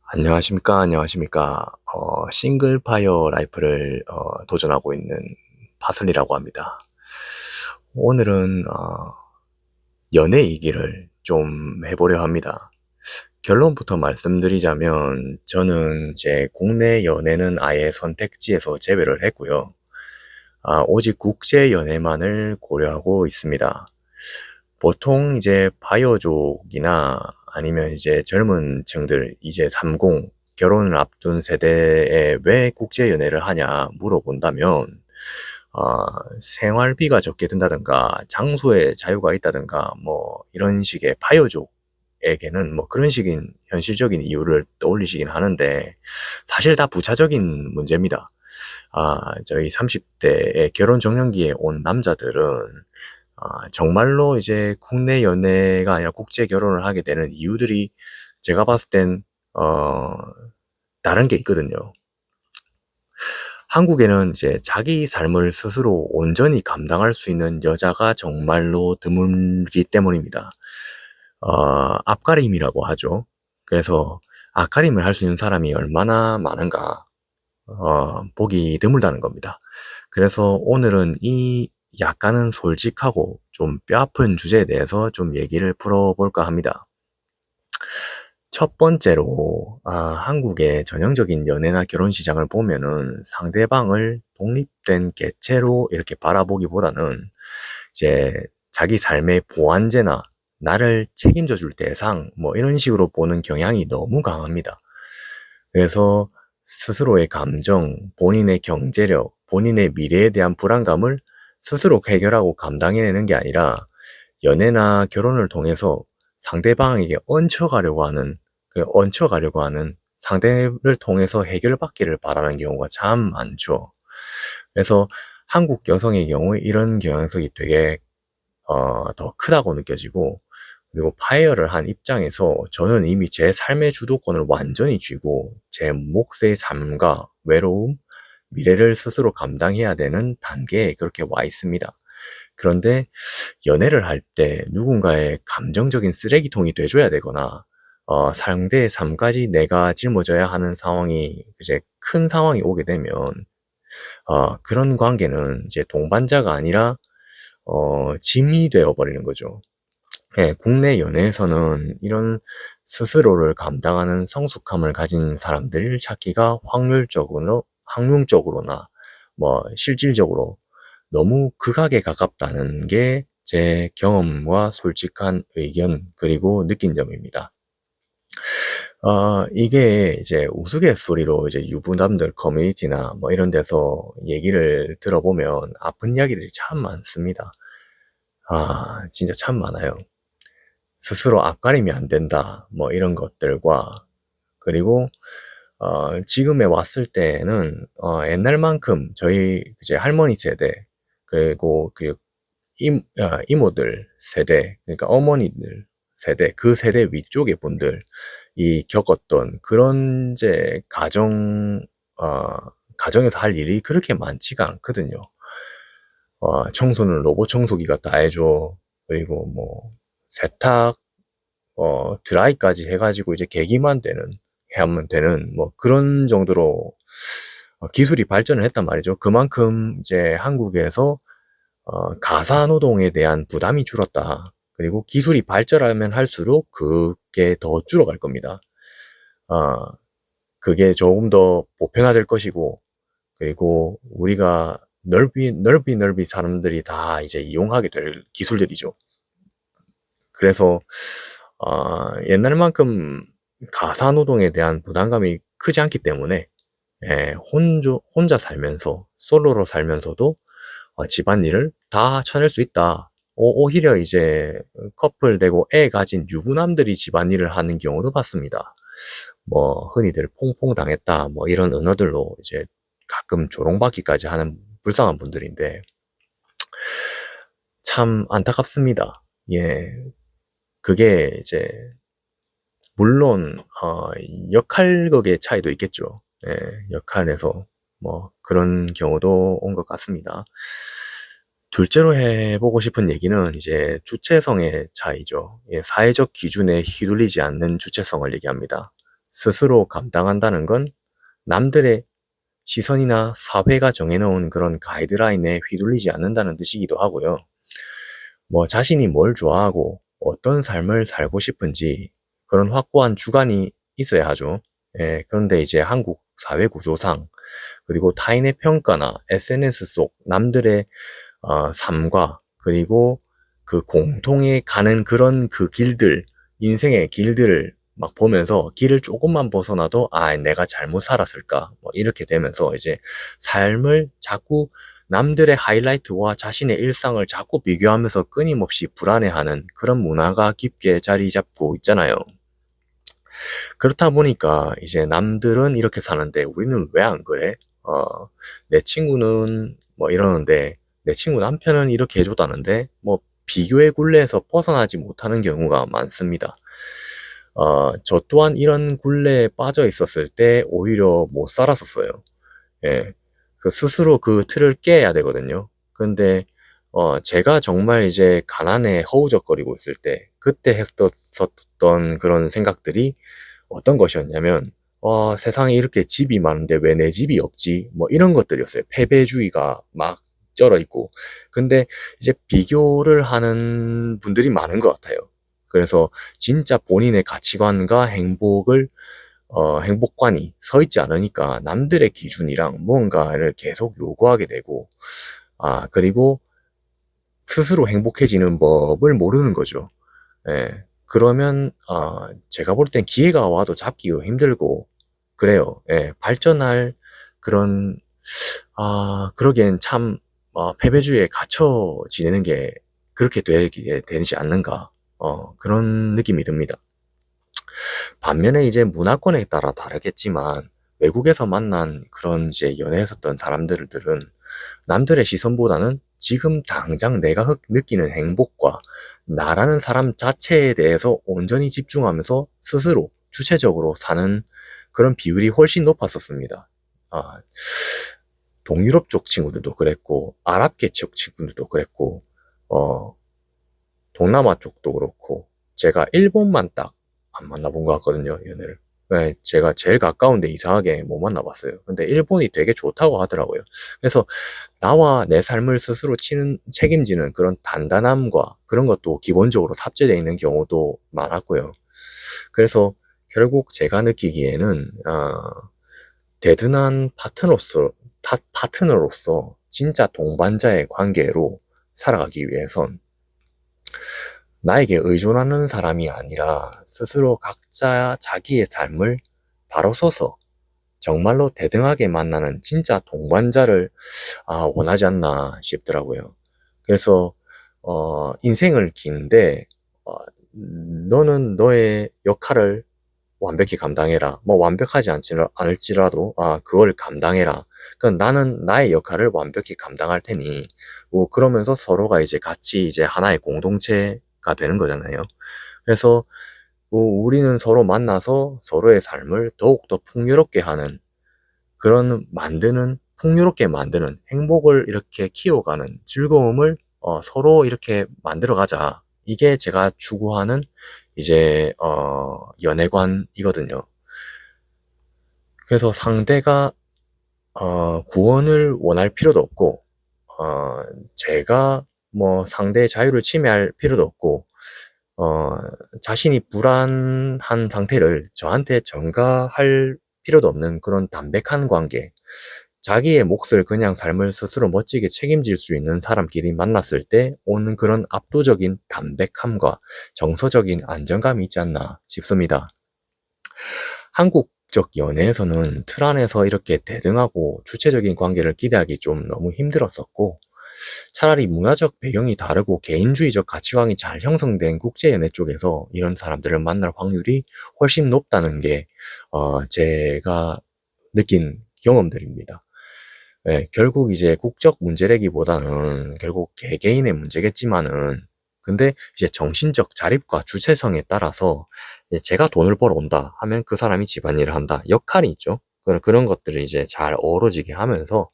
안녕하십니까. 싱글파이어 라이프를 도전하고 있는 파슬리라고 합니다. 오늘은 연애 얘기를 좀 해보려 합니다. 결론부터 말씀드리자면 저는 제 국내 연애는 아예 선택지에서 제외를 했고요. 오직 국제 연애만을 고려하고 있습니다. 보통 이제 바이오족이나 아니면 이제 젊은 층들, 이제 30, 결혼을 앞둔 세대에 왜 국제 연애를 하냐 물어본다면, 생활비가 적게 든다든가, 장소에 자유가 있다든가, 뭐, 이런 식의 바이오족에게는 뭐 그런 식인 현실적인 이유를 떠올리시긴 하는데, 사실 다 부차적인 문제입니다. 저희 30대의 결혼 정년기에 온 남자들은 정말로 이제 국내 연애가 아니라 국제 결혼을 하게 되는 이유들이 제가 봤을 땐, 다른 게 있거든요. 한국에는 이제 자기 삶을 스스로 온전히 감당할 수 있는 여자가 정말로 드물기 때문입니다. 앞가림이라고 하죠. 그래서 앞가림을 할 수 있는 사람이 얼마나 많은가, 보기 드물다는 겁니다. 그래서 오늘은 이 약간은 솔직하고 좀 뼈아픈 주제에 대해서 좀 얘기를 풀어볼까 합니다. 첫 번째로, 한국의 전형적인 연애나 결혼 시장을 보면은 상대방을 독립된 개체로 이렇게 바라보기보다는 이제 자기 삶의 보완제나 나를 책임져 줄 대상, 뭐 이런 식으로 보는 경향이 너무 강합니다. 그래서 스스로의 감정, 본인의 경제력, 본인의 미래에 대한 불안감을 스스로 해결하고 감당해내는 게 아니라 연애나 결혼을 통해서 상대방에게 얹혀가려고 하는 상대를 통해서 해결받기를 바라는 경우가 참 많죠. 그래서 한국 여성의 경우에 이런 경향성이 되게 더 크다고 느껴지고, 그리고 파이어를 한 입장에서 저는 이미 제 삶의 주도권을 완전히 쥐고 제 몫의 삶과 외로움, 미래를 스스로 감당해야 되는 단계에 그렇게 와 있습니다. 그런데 연애를 할 때 누군가의 감정적인 쓰레기통이 돼줘야 되거나, 상대의 삶까지 내가 짊어져야 하는 상황이, 이제 큰 상황이 오게 되면, 그런 관계는 이제 동반자가 아니라, 짐이 되어버리는 거죠. 예, 국내 연애에서는 이런 스스로를 감당하는 성숙함을 가진 사람들을 찾기가 확률적으로나 뭐 실질적으로 너무 극악에 가깝다는 게 제 경험과 솔직한 의견 그리고 느낀 점입니다. 이게 이제 우스갯소리로 이제 유부남들 커뮤니티나 뭐 이런 데서 얘기를 들어보면 아픈 이야기들이 참 많습니다. 진짜 참 많아요. 스스로 앞가림이 안 된다, 뭐 이런 것들과, 그리고 지금에 왔을 때는 옛날만큼 저희 이제 할머니 세대, 그리고 이모들 세대, 그러니까 어머니들 세대, 그 세대 위쪽의 분들이 겪었던 그런 이제 가정에서 할 일이 그렇게 많지가 않거든요. 청소는 로봇 청소기가 다 해줘. 그리고 뭐 세탁, 드라이까지 해가지고 이제 하면 되는, 뭐 그런 정도로 기술이 발전을 했단 말이죠. 그만큼 이제 한국에서 가사 노동에 대한 부담이 줄었다. 그리고 기술이 발전하면 할수록 그게 더 줄어갈 겁니다. 어, 그게 조금 더 보편화될 것이고, 그리고 우리가 넓이 사람들이 다 이제 이용하게 될 기술들이죠. 그래서 옛날만큼 가사 노동에 대한 부담감이 크지 않기 때문에, 혼자 살면서 솔로로 살면서도 집안일을 다 쳐낼 수 있다. 오히려 이제 커플 되고 애 가진 유부남들이 집안일을 하는 경우도 봤습니다. 뭐 흔히들 퐁퐁 당했다, 뭐 이런 언어들로 이제 가끔 조롱받기까지 하는 불쌍한 분들인데 참 안타깝습니다. 예, 그게 이제 물론 역할극의 차이도 있겠죠. 예, 역할에서 뭐 그런 경우도 온 것 같습니다. 둘째로 해보고 싶은 얘기는 이제 주체성의 차이죠. 예, 사회적 기준에 휘둘리지 않는 주체성을 얘기합니다. 스스로 감당한다는 건 남들의 시선이나 사회가 정해놓은 그런 가이드라인에 휘둘리지 않는다는 뜻이기도 하고요. 뭐 자신이 뭘 좋아하고 어떤 삶을 살고 싶은지 그런 확고한 주관이 있어야 하죠. 예, 그런데 이제 한국 사회 구조상 그리고 타인의 평가나 SNS 속 남들의 삶과 그리고 그 공통에 가는 그런 그 길들, 인생의 길들을 막 보면서 길을 조금만 벗어나도 내가 잘못 살았을까? 뭐 이렇게 되면서 이제 삶을 자꾸 남들의 하이라이트와 자신의 일상을 자꾸 비교하면서 끊임없이 불안해하는 그런 문화가 깊게 자리 잡고 있잖아요. 그렇다 보니까 이제 남들은 이렇게 사는데 우리는 왜 안 그래? 내 친구는 뭐 이러는데 내 친구 남편은 이렇게 해줬다는데 뭐 비교의 굴레에서 벗어나지 못하는 경우가 많습니다. 저 또한 이런 굴레에 빠져 있었을 때 오히려 못 살았었어요. 예. 그 스스로 그 틀을 깨야 되거든요. 근데 제가 정말 이제 가난에 허우적거리고 있을 때 그때 했었던 그런 생각들이 어떤 것이었냐면 세상에 이렇게 집이 많은데 왜 내 집이 없지? 뭐 이런 것들이었어요. 패배주의가 막 쩔어 있고. 근데 이제 비교를 하는 분들이 많은 것 같아요. 그래서 진짜 본인의 가치관과 행복관이 서 있지 않으니까 남들의 기준이랑 무언가를 계속 요구하게 되고, 그리고 스스로 행복해지는 법을 모르는 거죠. 예. 그러면, 제가 볼 땐 기회가 와도 잡기가 힘들고, 그래요. 예. 발전할 그런, 그러기엔 참, 패배주의에 갇혀 지내는 게 그렇게 되지 않는가. 그런 느낌이 듭니다. 반면에 이제 문화권에 따라 다르겠지만 외국에서 만난 그런 이제 연애했었던 사람들은 남들의 시선보다는 지금 당장 내가 느끼는 행복과 나라는 사람 자체에 대해서 온전히 집중하면서 스스로 주체적으로 사는 그런 비율이 훨씬 높았었습니다. 아, 동유럽 쪽 친구들도 그랬고 아랍계 쪽 친구들도 그랬고 어, 동남아 쪽도 그렇고 제가 일본만 딱 안 만나본 것 같거든요, 연애를. 네, 제가 제일 가까운데 이상하게 못 만나봤어요. 근데 일본이 되게 좋다고 하더라고요. 그래서 나와 내 삶을 스스로 책임지는 그런 단단함과 그런 것도 기본적으로 탑재되어 있는 경우도 많았고요. 그래서 결국 제가 느끼기에는 대든한 파트너로서 진짜 동반자의 관계로 살아가기 위해선 나에게 의존하는 사람이 아니라 스스로 각자 자기의 삶을 바로 서서 정말로 대등하게 만나는 진짜 동반자를 원하지 않나 싶더라고요. 그래서 인생을 기는데 너는 너의 역할을 완벽히 감당해라. 뭐 완벽하지 않을지라도 그걸 감당해라. 그러니까 나는 나의 역할을 완벽히 감당할 테니 뭐 그러면서 서로가 이제 같이 이제 하나의 공동체가 되는 거잖아요. 그래서 뭐 우리는 서로 만나서 서로의 삶을 더욱더 풍요롭게 하는 풍요롭게 만드는 행복을 이렇게 키워가는 즐거움을 서로 이렇게 만들어 가자. 이게 제가 추구하는 이제 연애관이거든요. 그래서 상대가 구원을 원할 필요도 없고 제가 뭐 상대의 자유를 침해할 필요도 없고 어, 자신이 불안한 상태를 저한테 전가할 필요도 없는 그런 담백한 관계, 자기의 몫을 그냥 삶을 스스로 멋지게 책임질 수 있는 사람끼리 만났을 때 오는 그런 압도적인 담백함과 정서적인 안정감이 있지 않나 싶습니다. 한국적 연애에서는 틀 안에서 이렇게 대등하고 주체적인 관계를 기대하기 좀 너무 힘들었었고, 차라리 문화적 배경이 다르고 개인주의적 가치관이 잘 형성된 국제연애 쪽에서 이런 사람들을 만날 확률이 훨씬 높다는 게 제가 느낀 경험들입니다. 예, 결국 이제 국적 문제라기보다는 결국 개개인의 문제겠지만은 근데 이제 정신적 자립과 주체성에 따라서 이제 제가 돈을 벌어온다 하면 그 사람이 집안일을 한다. 역할이 있죠. 그런 것들을 이제 잘 어우러지게 하면서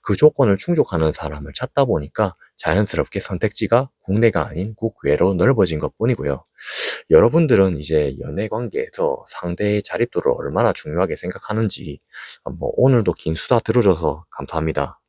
그 조건을 충족하는 사람을 찾다 보니까 자연스럽게 선택지가 국내가 아닌 국외로 넓어진 것 뿐이고요. 여러분들은 이제 연애 관계에서 상대의 자립도를 얼마나 중요하게 생각하는지, 오늘도 긴 수다 들어줘서 감사합니다.